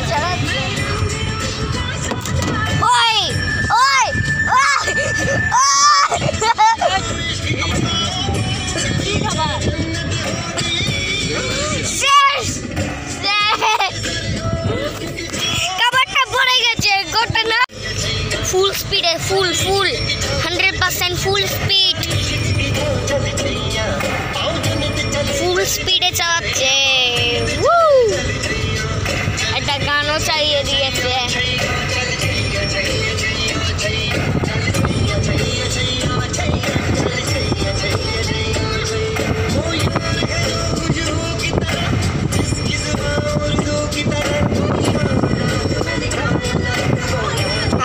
চালাচ্ছে। ওই ওই শেষ খাবারটা পড়ে গেছে গোটা না। ফুল স্পিডে ফুল 100% ফুল স্পিডে চালাচ্ছে। একটা গানও চালিয়ে দিয়েছে।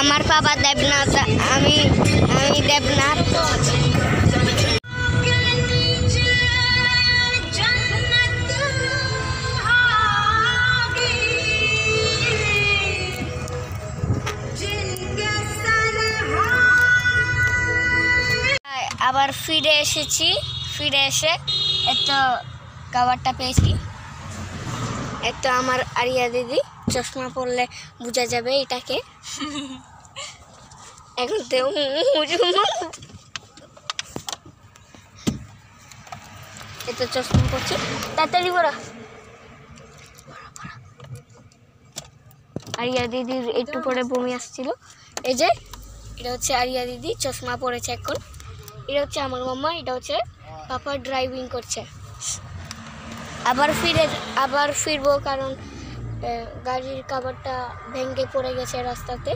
আমার বাবা দেবনাথ, আমি দেবনাথ। আবার ফিরে এসেছি, ফিরে এসে একটা খাবারটা পেয়েছি। একটা আমার আরিয়া দিদি, চশমা পরলে বোঝা যাবে এটাকে। এখন তো এত চশমা পরছি, তাড়াতাড়ি পরা। আরিয়া দিদির একটু পরে বমি আসছিল। এই যে এটা হচ্ছে আরিয়া দিদি, চশমা পরেছে এখন। এটা হচ্ছে আমার মাম্মা, এটা হচ্ছে পাপা ড্রাইভিং করছে। আবার ফিরবো, কারণ গাড়ির কভারটা ভেঙে পড়ে গেছে রাস্তাতে।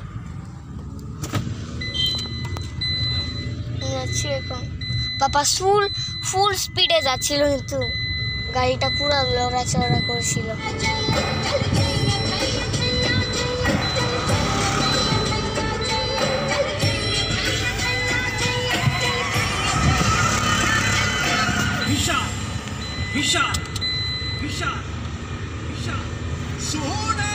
যাচ্ছি এখন। পাপা ফুল স্পিডে যাচ্ছিল, কিন্তু গাড়িটা পুরো লড়াচড়া করছিল। Vishal, Vishal, Vishal, Vishal, Sohna.